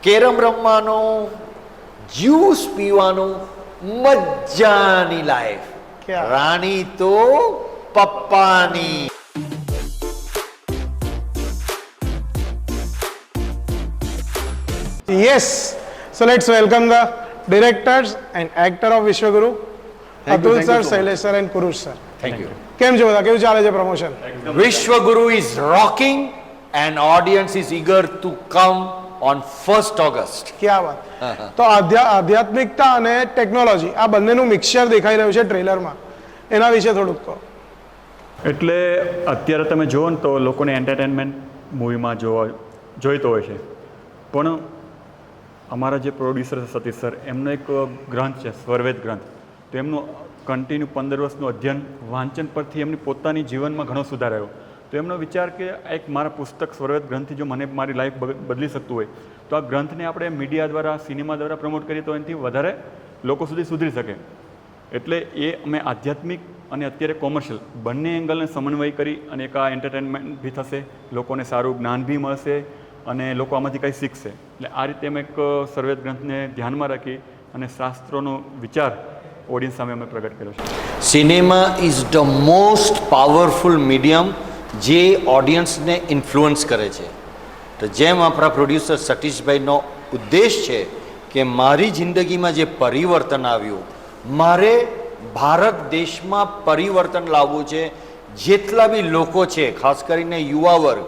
Carrom રમવાનું, juice પીવાનું, મજાની લાઈફ. ક્યાં? રાણી તો પપ્પાની. Yes, so let's welcome the directors and actor of Vishwaguru, Atul sir, Shailesh sir and Kurush sir. Thank you. કેમ છો બધા? કેવું ચાલે છે promotion? Vishwaguru is rocking and audience is eager to come on 1st August. ક્યાં વાત. તો આધ્યાત્મિકતા અને ટેકનોલોજી આ બંનેનું મિક્સચર દેખાઈ રહ્યું છે ટ્રેલરમાં, એના વિશે થોડુંક કહો. એટલે અત્યારે તમે જુઓ ને તો લોકોને એન્ટરટેનમેન્ટ મૂવીમાં જોઈતો હોય છે, પણ અમારા જે પ્રોડ્યુસર છે સતીશ સર, એમનો એક ગ્રંથ છે સ્વરવેદ ગ્રંથ. તો એમનું કન્ટિન્યુ 15 વર્ષનું અધ્યયન વાંચન પરથી એમની પોતાની જીવનમાં ઘણો સુધાર આવ્યો. તો એમનો વિચાર કે એક મારા પુસ્તક સ્વરવેદ ગ્રંથથી જો મને મારી લાઈફ બદલી શકતું હોય તો આ ગ્રંથને આપણે મીડિયા દ્વારા, સિનેમા દ્વારા પ્રમોટ કરીએ તો એનાથી વધારે લોકો સુધી સુધરી શકે. એટલે એ અમે આધ્યાત્મિક અને અત્યારે કોમર્શિયલ બંને એંગલને સમન્વય કરી અને એક આ એન્ટરટેનમેન્ટ બી થશે, લોકોને સારું જ્ઞાન બી મળશે અને લોકો આમાંથી કંઈ શીખશે. એટલે આ રીતે અમે એક સર્વેદ ગ્રંથને ધ્યાનમાં રાખી અને શાસ્ત્રોનો વિચાર ઓડિયન્સ સામે અમે પ્રગટ કર્યો છે. Cinema is the most powerful medium જે ઓડિયન્સને ઇન્ફ્લુઅન્સ કરે છે. તો જેમ આપણા પ્રોડ્યુસર સતીશભાઈનો ઉદ્દેશ છે કે મારી જિંદગીમાં જે પરિવર્તન આવ્યું, મારે ભારત દેશમાં પરિવર્તન લાવવું છે. જેટલા બી લોકો છે, ખાસ કરીને યુવા વર્ગ,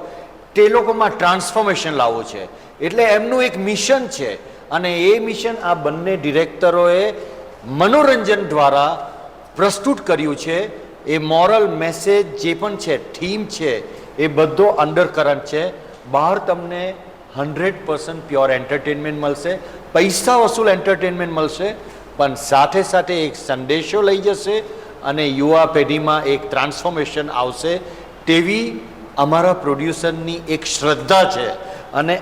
તે લોકોમાં ટ્રાન્સફોર્મેશન લાવવું છે. એટલે એમનું એક મિશન છે અને એ મિશન આ બંને ડિરેક્ટરોએ મનોરંજન દ્વારા પ્રસ્તુત કર્યું છે. એ મોરલ મેસેજ જે પણ છે, થીમ છે, એ બધો અંડર કરંટ છે. બહાર તમને 100% પ્યોર એન્ટરટેનમેન્ટ મળશે, પૈસા વસૂલ એન્ટરટેનમેન્ટ મળશે, પણ સાથે સાથે એક સંદેશો લઈ જશે અને યુવા પેઢીમાં એક ટ્રાન્સફોર્મેશન આવશે તેવી અમારા પ્રોડ્યુસરની એક શ્રદ્ધા છે અને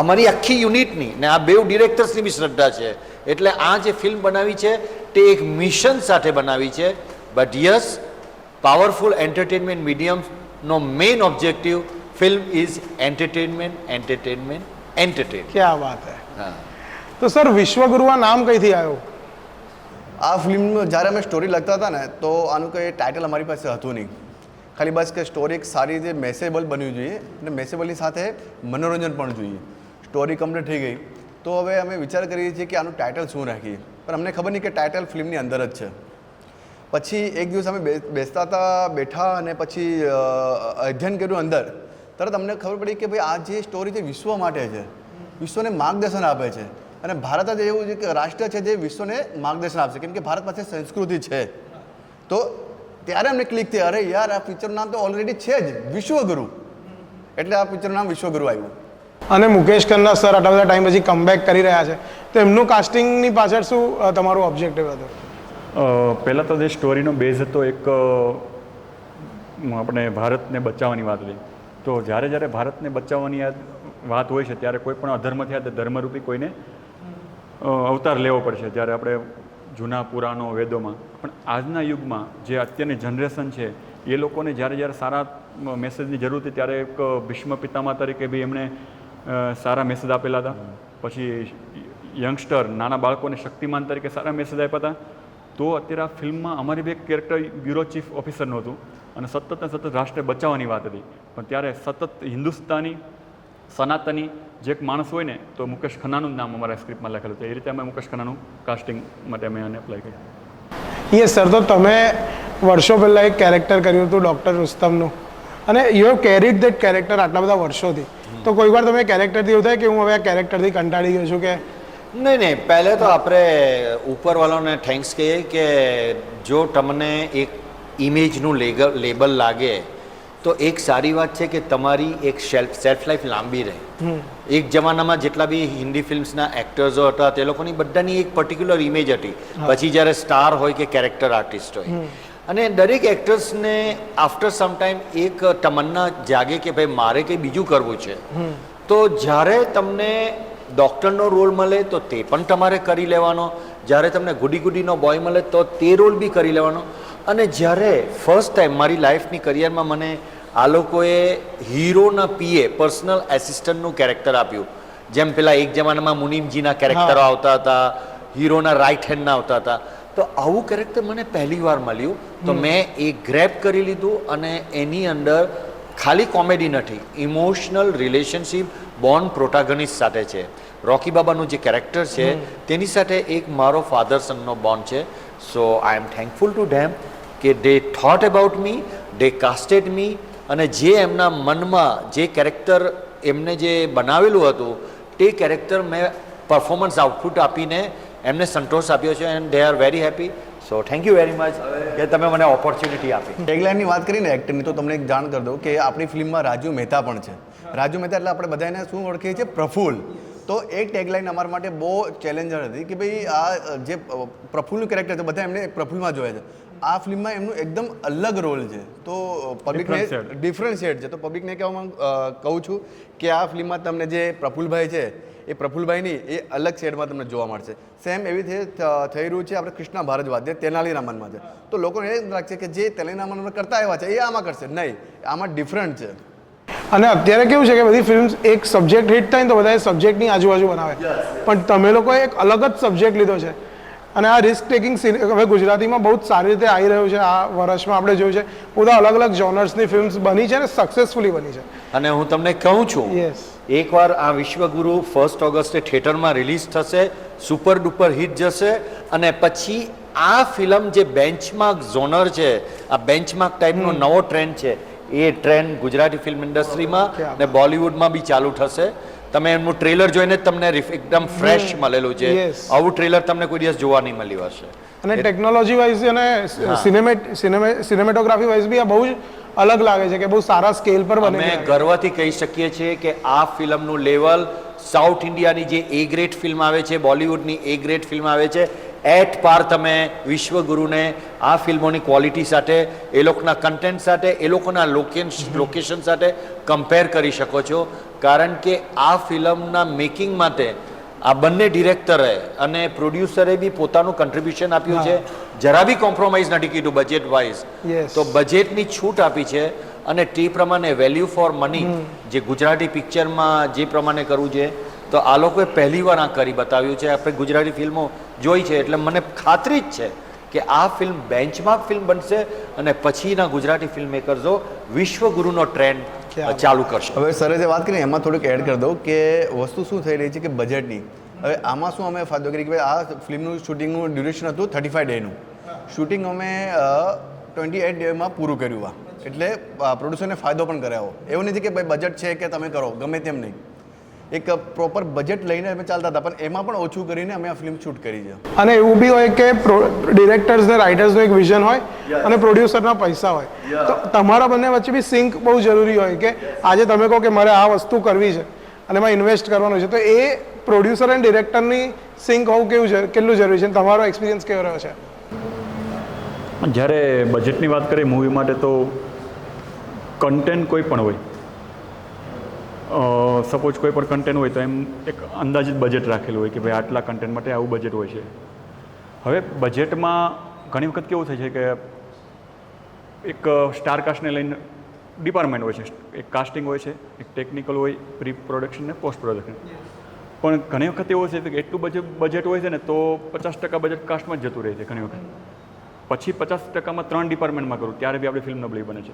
અમારી આખી યુનિટની ને આ બેઉ ડિરેક્ટર્સની બી શ્રદ્ધા છે. એટલે આ જે ફિલ્મ બનાવી છે તે એક મિશન સાથે બનાવી છે. બટ યસ, પાવરફુલ એન્ટરટેનમેન્ટ મીડિયમનો main objective film is entertainment, entertainment, entertainment. ક્યાં વાત હે. હા. તો સર, વિશ્વગુરુ આ નામ કઈથી આવ્યું? આ ફિલ્મ જ્યારે અમે સ્ટોરી લખતા હતા ને તો આનું કંઈ ટાઇટલ અમારી પાસે હતું નહીં. ખાલી બસ કે સ્ટોરી એક સારી રીતે મેસેબલ બનવી જોઈએ અને મેસેબલની સાથે મનોરંજન પણ જોઈએ. સ્ટોરી કમ્પ્લીટ થઈ ગઈ તો હવે અમે વિચાર કરીએ છીએ કે આનું ટાઇટલ શું રાખીએ, પણ અમને ખબર નહીં કે ટાઇટલ ફિલ્મની અંદર જ છે. પછી એક દિવસ અમે બેઠા અને પછી અધ્યયન કર્યું અંદર, તરત અમને ખબર પડી કે ભાઈ આ જે સ્ટોરી છે વિશ્વ માટે છે, વિશ્વને માર્ગદર્શન આપે છે અને ભારત જ એવું છે કે રાષ્ટ્ર છે જે વિશ્વને માર્ગદર્શન આપશે, કેમ કે ભારત પાસે સંસ્કૃતિ છે. તો ત્યારે અમને ક્લિક થઈ, અરે યાર આ પિક્ચરનું નામ તો ઓલરેડી છે જ, વિશ્વગુરુ. એટલે આ પિક્ચરનું નામ વિશ્વગુરુ આવ્યું. અને મુકેશ ખન્ના સર આટલા બધા ટાઈમ પછી કમબેક કરી રહ્યા છે, તો એમનું કાસ્ટિંગની પાછળ શું તમારું ઓબ્જેક્ટિવ હતું? પહેલાં તો જે સ્ટોરીનો બેઝ હતો એક આપણે ભારતને બચાવવાની વાત હતી. તો જ્યારે ભારતને બચાવવાની વાત હોય છે ત્યારે કોઈ પણ અધર્મ થયા તો ધર્મરૂપી કોઈને અવતાર લેવો પડશે. જ્યારે આપણે જૂના પુરાણો વેદોમાં, પણ આજના યુગમાં જે અત્યારની જનરેશન છે એ લોકોને જ્યારે સારા મેસેજની જરૂર હતી ત્યારે એક ભીષ્મ પિતામહ તરીકે બી એમણે સારા મેસેજ આપેલા હતા. પછી યંગસ્ટર, નાના બાળકોને શક્તિમાન તરીકે સારા મેસેજ આપ્યા હતા. તો અત્યારે આ ફિલ્મમાં અમારી બી એક કેરેક્ટર બ્યુરો ચીફ ઓફિસરનું હતું અને સતત રાષ્ટ્ર બચાવવાની વાત હતી. પણ ત્યારે સતત હિન્દુસ્તાની, સનાતની જે એક માણસ હોય ને, તો મુકેશ ખન્નાનું નામ અમારા સ્ક્રિપ્ટમાં લખેલું છે. એ રીતે અમે મુકેશ ખન્નાનું કાસ્ટિંગ માટે અમે એને એપ્લાય કર્યું. યસ સર, તો તમે વર્ષો પહેલાં એક કેરેક્ટર કર્યું હતું ડૉક્ટર રુસ્તમનું, અને you have carried that character આટલા બધા વર્ષોથી. તો કોઈ વાર તમે કેરેક્ટરથી એવું થાય કે હું હવે આ કેરેક્ટરથી કંટાળી ગયો છું કે? નહીં, પહેલે તો આપણે ઉપરવાળાને થેન્ક્સ કહીએ કે જો તમને એક ઇમેજનું લેબલ લાગે તો એક સારી વાત છે કે તમારી એક સેલ્ફ લાઈફ લાંબી રહે. એક જમાનામાં જેટલા બી હિન્દી ફિલ્મ્સના એક્ટર્સો હતા તે લોકોની બધાની એક પર્ટિક્યુલર ઇમેજ હતી. પછી જ્યારે સ્ટાર હોય કે કેરેક્ટર આર્ટિસ્ટ હોય, અને દરેક એક્ટર્સને આફ્ટર સમ ટાઈમ એક તમન્ના જાગે કે ભાઈ મારે કંઈ બીજું કરવું છે. તો જ્યારે તમને ડૉક્ટરનો રોલ મળે તો તે પણ તમારે કરી લેવાનો, જ્યારે તમને ગુડીનો બોય મળે તો તે રોલ બી કરી લેવાનો. અને જ્યારે ફર્સ્ટ ટાઈમ મારી લાઈફની કરિયરમાં મને આ લોકોએ હીરોના પીએ, પર્સનલ એસિસ્ટન્ટનું કેરેક્ટર આપ્યું, જેમ પેલા એક જમાનામાં મુનિમજીના કેરેક્ટરો આવતા હતા, હીરોના રાઈટ હેન્ડના આવતા હતા, તો આવું કેરેક્ટર મને પહેલી વાર મળ્યું. તો મેં એ ગ્રેપ કરી લીધું અને એની અંદર ખાલી કોમેડી નથી, ઇમોશનલ રિલેશનશિપ બોન્ડ પ્રોટાગનિસ્ટ સાથે છે. રોકી બાબાનું જે કેરેક્ટર છે તેની સાથે એક મારો ફાધર સનનો બોન્ડ છે. સો આઈ એમ થેન્કફુલ ટુ ધેમ કે દે થોટ અબાઉટ મી, દે કાસ્ટેડ મી, અને જે એમના મનમાં જે કેરેક્ટર એમને જે બનાવેલું હતું તે કેરેક્ટર મેં પરફોર્મન્સ આઉટપુટ આપીને એમને સંતોષ આપ્યો છે and they are very happy. So thank you very much કે તમે મને ઓપોર્ચ્યુનિટી આપી. ટેગલાઇનની વાત કરીને એક્ટરની, તો તમને એક જાણ કરી દઉં કે આપણી ફિલ્મમાં રાજુ મહેતા પણ છે. રાજુ મહેતા એટલે આપણે બધાને શું ઓળખીએ છીએ? પ્રફુલ્લ. તો એ ટેગલાઇન અમારા માટે બહુ ચેલેન્જર હતી કે ભાઈ આ જે પ્રફુલ્લનું કેરેક્ટર છે બધા એમને પ્રફુલ્લમાં જોયા છે. આ ફિલ્મમાં એમનું એકદમ અલગ રોલ છે, તો પબ્લિકને ડિફરન્શિએટ છે. તો પબ્લિકને કહું છું કે આ ફિલ્મમાં તમને જે પ્રફુલ્લભાઈ છે એ પ્રફુલ્લભાઈ નહીં, એ અલગ શેડમાં તમને જોવા મળશે. સેમ એવી થઈ રહ્યું છે આપણે કૃષ્ણા ભારદ્વાજ જે તેનાલીરામનમાં છે. તો લોકોને એ લાગશે કે જે તેનાલીરામનમાં કરતા આવ્યા છે એ આમાં કરશે, નહીં, આમાં ડિફરન્ટ છે. અને અત્યારે કેવું છે કે બધી ફિલ્મ્સ એક સબ્જેક્ટ હિટ થાય ને તો બધા એ સબ્જેક્ટની આજુબાજુ બનાવે, પણ તમે લોકોએ એક અલગ જ સબ્જેક્ટ લીધો છે અને આ રિસ્ક ટેકિંગ હવે ગુજરાતીમાં બહુ જ સારી રીતે આવી રહ્યું છે. આ વર્ષમાં આપણે જોયું છે બધા અલગ અલગ જોનર્સની ફિલ્મ્સ બની છે અને સક્સેસફુલી બની છે. અને હું તમને કહું છું, યસ, એકવાર આ વિશ્વગુરુ 1 ઓગસ્ટે થિયેટરમાં રિલીઝ થશે, સુપર ડુપર હિટ જશે, અને પછી આ ફિલ્મ જે બેન્ચમાર્ક ઝોનર છે, આ બેન્ચમાર્ક ટાઈપનો નવો ટ્રેન્ડ છે, એ ટ્રેન્ડ ગુજરાતી ફિલ્મ ઇન્ડસ્ટ્રીમાં ને બોલિવૂડમાં બી ચાલુ થશે. તમે એમનું ટ્રેલર જોઈને જ તમને એકદમ ફ્રેશ મળેલું છે. આવું ટ્રેલર તમને કોઈ દિવસ જોવા નહીં મળ્યું હશે. અને ટેકનોલોજી વાઇઝ અને સિનેમેટોગ્રાફી વાઇઝ બી આ બહુ જ અલગ લાગે છે કે બહુ સારા સ્કેલ પર બને છે. અમે ગર્વથી કહી શકીએ છીએ કે આ ફિલ્મનું લેવલ સાઉથ ઇન્ડિયાની જે એ ગ્રેડ ફિલ્મ આવે છે, બોલિવૂડની એ ગ્રેડ ફિલ્મ આવે છે, એટ પાર તમે વિશ્વગુરુને આ ફિલ્મોની ક્વોલિટી સાથે, એ લોકોના કન્ટેન્ટ સાથે, એ લોકોના લોકેશન સાથે કમ્પેર કરી શકો છો. કારણ કે આ ફિલ્મના મેકિંગ માટે આ બંને ડિરેક્ટરે અને પ્રોડ્યુસરે બી પોતાનું કન્ટ્રીબ્યુશન આપ્યું છે. જરા બી કોમ્પ્રોમાઇઝ નથી કીધું બજેટ વાઇઝ. તો બજેટની છૂટ આપી છે અને તે પ્રમાણે વેલ્યુ ફોર મની જે ગુજરાતી પિક્ચરમાં જે પ્રમાણે કરવું છે, તો આ લોકોએ પહેલી વાર આ કરી બતાવ્યું છે. આપણે ગુજરાતી ફિલ્મો જોઈ છે એટલે મને ખાતરી જ છે કે આ ફિલ્મ બેન્ચમાર્ક ફિલ્મ બનશે અને પછીના ગુજરાતી ફિલ્મ મેકર્સો વિશ્વગુરુનો ટ્રેન્ડ ચાલુ કરશે. હવે સરે જે વાત કરી એમાં થોડુંક એડ કરી દઉં કે વસ્તુ શું થઈ રહી છે કે બજેટની. હવે આમાં શું અમે ફાયદો કરી કે ભાઈ આ ફિલ્મનું શૂટિંગનું ડ્યુરેશન હતું 35 ડેનું. શૂટિંગ અમે 28 ડેમાં પૂરું કર્યું. એટલે પ્રોડ્યુસરને ફાયદો પણ કરાવો. એવું નથી કે ભાઈ બજેટ છે કે તમે કરો, ગમે તેમ નહીં. એક પ્રોપર બજેટ લઈને અમે ચાલતા હતા, પણ એમાં પણ ઓછું કરીને અમે આ ફિલ્મ શૂટ કરી છે. અને એવું બી હોય કે ડિરેક્ટર્સ ને રાઇટર્સનો એક વિઝન હોય અને પ્રોડ્યુસરના પૈસા હોય, તો તમારા બંને વચ્ચે બી સિંક બહુ જરૂરી હોય કે આજે તમે કહો કે મારે આ વસ્તુ કરવી છે અને એમાં ઇન્વેસ્ટ કરવાનું છે, તો એ પ્રોડ્યુસર અને ડિરેક્ટરની સિંક હોવું કેટલું જરૂરી છે? તમારો એક્સપિરિયન્સ કેવો રહ્યો છે? જ્યારે બજેટની વાત કરીએ મૂવી માટે, તો કન્ટેન્ટ કોઈ પણ હોય, સપોઝ કોઈ પણ કન્ટેન્ટ હોય તો એમ એક અંદાજિત બજેટ રાખેલું હોય કે ભાઈ આટલા કન્ટેન્ટ માટે આવું બજેટ હોય છે. હવે બજેટમાં ઘણી વખત કેવું થાય છે કે એક સ્ટાર કાસ્ટને લઈને ડિપાર્ટમેન્ટ હોય છે, એક કાસ્ટિંગ હોય છે, એક ટેકનિકલ હોય, પ્રી પ્રોડક્શન ને પોસ્ટ પ્રોડક્શન. પણ ઘણી વખત એવું છે કે એટલું બજેટ હોય છે ને તો 50% બજેટ કાસ્ટમાં જ જતું રહે છે ઘણી વખત. પછી 50%માં 3 ડિપાર્ટમેન્ટમાં કરું ત્યારે બી આપણી ફિલ્મ નબળી બને છે.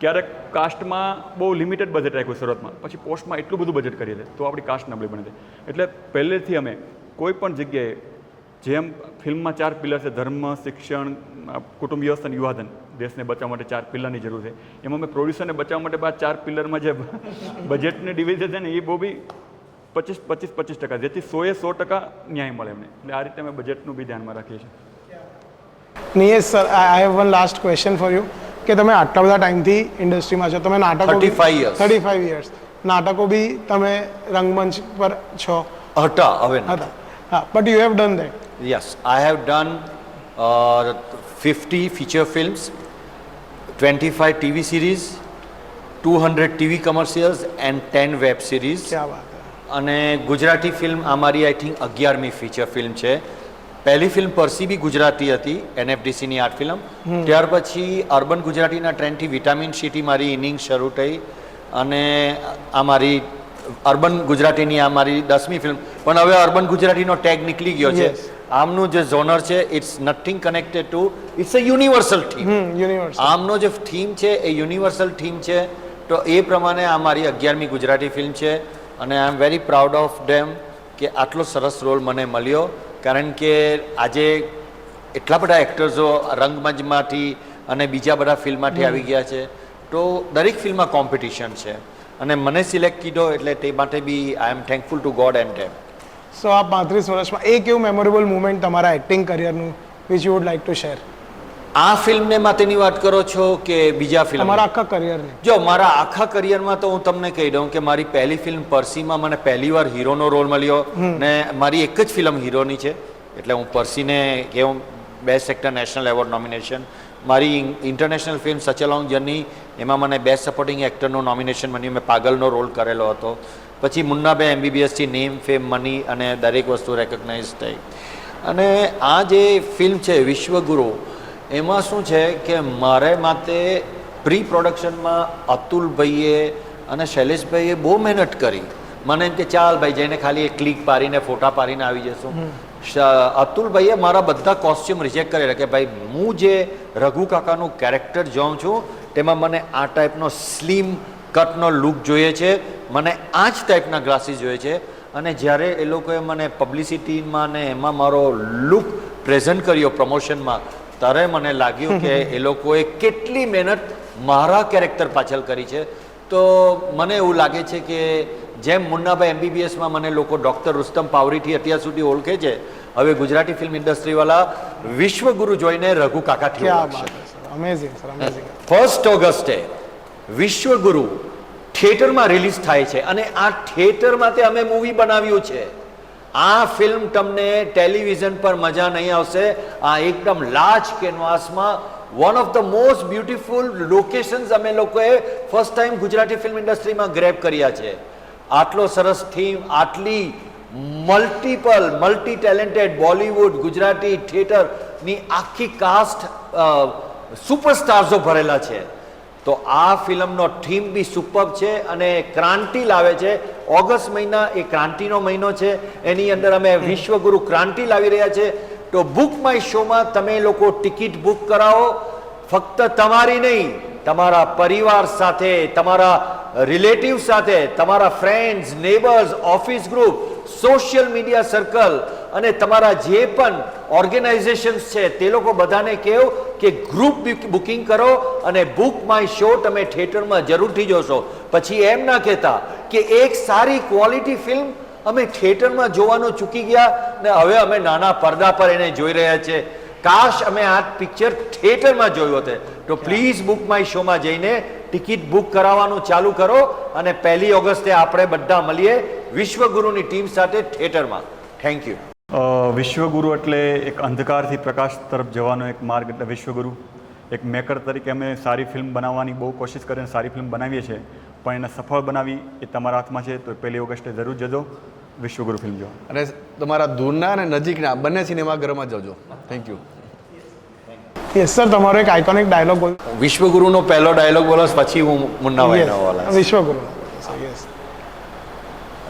ક્યારેક કાસ્ટમાં બહુ લિમિટેડ બજેટ રાખ્યું શરૂઆતમાં, પછી પોસ્ટમાં એટલું બધું બજેટ કરીએ છીએ તો આપણી કાસ્ટ નબળી બને છે. એટલે પહેલેથી અમે કોઈ પણ જગ્યાએ જેમ ફિલ્મમાં 4 પિલર છે, ધર્મ, શિક્ષણ, કુટુંબ વ્યવસ્થા અને યુવાધન, દેશને બચાવવા માટે 4 પિલરની જરૂર છે. એમાં અમે પ્રોડ્યુસરને બચાવવા માટે 4 પિલરમાં જે બજેટની ડિવિઝન છે ને એ બહુ બી 25%, જેથી 100% ન્યાય મળે એમને. એટલે આ રીતે અમે બજેટનું બી ધ્યાનમાં રાખીએ છીએ. Niyesh sir, I have one last question for you કે તમે આટલા બધા ટાઈમથી ઇન્ડસ્ટ્રીમાં છો, તમે નાટકો 35 યર્સ નાટકો બી તમે રંગમંચ પર છો હતા હવે હા, but you have done that. Yes, I have done 50 feature films, 25 TV series, 200 TV commercials and 10 web series. ક્યા વાત હે. અને ગુજરાતી ફિલ્મ અમારી આઈ થિંક 11મી ફીચર ફિલ્મ છે. પહેલી ફિલ્મ પરસી બી ગુજરાતી હતી, NFDCની આર્ટ ફિલ્મ. ત્યાર પછી અર્બન ગુજરાતીના ટ્રેન્ડથી વિટામિન સીથી મારી ઇનિંગ શરૂ થઈ અને આ મારી અર્બન ગુજરાતીની આ મારી 10મી ફિલ્મ, પણ હવે અર્બન ગુજરાતીનો ટેગ નીકળી ગયો છે. Yes. આમનું જે ઝોનર છે it's nothing connected to, it's a universal theme. Universe આમનો જે થીમ છે એ યુનિવર્સલ થીમ છે. તો એ પ્રમાણે આ મારી 11મી ગુજરાતી ફિલ્મ છે અને I am very proud of them કે આટલો સરસ રોલ મને મળ્યો. કારણ કે આજે એટલા બધા એક્ટર્સો રંગમંચમાંથી અને બીજા બધા ફિલ્મમાંથી આવી ગયા છે. તો દરેક ફિલ્મમાં કોમ્પિટિશન છે અને મને સિલેક્ટ કીધો એટલે તે માટે be I am thankful to God and them. So આ 35 વર્ષમાં એક એવું મેમોરેબલ મુમેન્ટ તમારા એક્ટિંગ કરિયરનું which you would like to share? આ ફિલ્મને માટેની વાત કરો છો કે બીજા ફિલ્મ? તમારા આખા કરિયરની. જો મારા આખા કરિયરમાં તો હું તમને કહી દઉં કે મારી પહેલી ફિલ્મ પર્સીમાં મને પહેલીવાર હીરોનો રોલ મળ્યો ને મારી એક જ ફિલ્મ હીરોની છે એટલે હું પર્સીને કેવું best actor national award nomination. મારી ઇન્ટરનેશનલ ફિલ્મ સચ અ લોંગ જર્ની એમાં મને બેસ્ટ સપોર્ટિંગ એક્ટરનું નોમિનેશન મળ્યું. મેં પાગલનો રોલ કરેલો હતો. પછી મુન્નાભાઈ MBBSથી નેમ ફેમ મની અને દરેક વસ્તુ રેકગ્નાઇઝ થઈ. અને આ જે ફિલ્મ છે વિશ્વગુરુ, એમાં શું છે કે મારે માટે પ્રી પ્રોડક્શનમાં અતુલભાઈએ અને શૈલેષભાઈએ બહુ મહેનત કરી. મને એમ કે ચાલ ભાઈ જઈને ખાલી એક ક્લિક પાડીને ફોટા પાડીને આવી જશું. અતુલભાઈએ મારા બધા કોસ્ચ્યુમ રિજેક્ટ કરેલા કે ભાઈ હું જે રઘુ કાકાનું કેરેક્ટર જોઉં છું તેમાં મને આ ટાઈપનો સ્લિમ કટનો લુક જોઈએ છે, મને આ જ ટાઈપના ગ્લાસીસ જોઈએ છે. અને જ્યારે એ લોકોએ મને પબ્લિસિટીમાં ને એમાં મારો લુક પ્રેઝન્ટ કર્યો પ્રમોશનમાં, ત્યારે મને લાગ્યું કે એ લોકોએ કેટલી મહેનત મારા કેરેક્ટર પાછળ કરી છે. તો મને એવું લાગે છે કે જેમ મુન્નાભાઈ MBBSમાં મને લોકો ડૉક્ટર રુસ્તમ પાવરીથી અત્યાર સુધી ઓળખે છે, હવે ગુજરાતી ફિલ્મ ઇન્ડસ્ટ્રીવાળા વિશ્વગુરુ જોઈને રઘુ કાકાથી ક્યાં ઓળખશે. બાત છે સર, અમેઝિંગ સર, અમેઝિંગ. 1 ઓગસ્ટે વિશ્વગુરુ થિયેટરમાં રિલીઝ થાય છે અને આ થિયેટરમાં તે અમે મૂવી બનાવ્યું છે. આ ફિલ્મ તમને ટેલિવિઝન પર મજા નહીં આવશે. આ એકદમ લાર્જ કેનવાસમાં one of the most beautiful locations અમે લોકોએ ફર્સ્ટ ટાઈમ ગુજરાતી ફિલ્મ ઇન્ડસ્ટ્રીમાં ગ્રેબ કર્યા છે. આટલો સરસ થીમ, આટલી મલ્ટી ટેલેન્ટેડ બોલિવૂડ ગુજરાતી થિયેટરની આખી કાસ્ટ સુપરસ્ટાર્સો ભરેલા છે. તો આ ફિલ્મનો થીમ બી સુપર્બ છે અને ક્રાંતિ લાવે છે. ઓગસ્ટ મહિના એ ક્રાંતિનો મહિનો છે, એની અંદર અમે વિશ્વગુરુ ક્રાંતિ લાવી રહ્યા છે. તો બુક માય શોમાં તમે લોકો ટિકિટ બુક કરાવો. ફક્ત તમારી નહીં, તમારા પરિવાર સાથે, તમારા રિલેટિવ સાથે, તમારા friends, neighbours, office group, social media circle અને તમારા જે પણ ઓર્ગેનાઇઝેશન્સ છે તે લોકો બધાને કહો કે ગ્રુપ બુકિંગ કરો અને બુક માય શો તમે થિયેટરમાં જરૂરથી જોશો. પછી એમ ના કહેતા કે એક સારી ક્વોલિટી ફિલ્મ અમે થિયેટરમાં જોવાનું ચૂકી ગયા ને હવે અમે નાના પડદા પર એને જોઈ રહ્યા છે. કાશ અમે આ પિક્ચર થિયેટરમાં જોયું હોતે. તો પ્લીઝ બુક માય શોમાં જઈને ટિકિટ બુક કરાવવાનું ચાલુ કરો અને 1 ઓગસ્ટે આપણે બધા મળીએ વિશ્વગુરુની ટીમ સાથે થિયેટરમાં. Thank you. વિશ્વગુરુ એટલે એક અંધકારથી પ્રકાશ તરફ જવાનો એક માર્ગ એટલે વિશ્વગુરુ. એક મેકર તરીકે અમે સારી ફિલ્મ બનાવવાની બહુ કોશિશ કરીને સારી ફિલ્મ બનાવીએ છીએ, પણ એને સફળ બનાવી એ તમારા હાથમાં છે. તો 1 ઓગસ્ટે જરૂર જજો વિશ્વગુરુ ફિલ્મ જોવા. અને તમારા દૂરના અને નજીકના બંને સિનેમાઘરોમાં જજો. Thank you. યસ સર, તમારો એક આઇકોનિક ડાયલોગ બોલ. વિશ્વગુરુનો પહેલો ડાયલોગ બોલો પછી હું મુન્નાભાઈનો બોલા. વિશ્વગુરુ. યસ.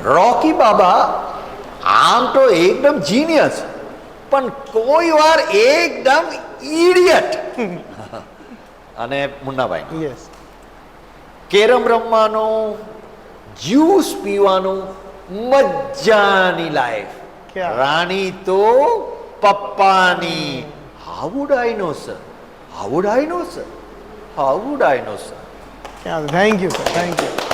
રોકી બાબા આમ તો એકદમ જીનિયસ પણ કોઈ વાર એકદમ ઇડિયટ. અને મુન્નાભાઈ યસ. કેરમ રમવાનું, જ્યુસ પીવાનું, મજાની લાઈફ. ક્યાં? રાણી તો પપ્પાની. How would I know sir? How would I know sir? How would I know sir? Thank you sir, thank you.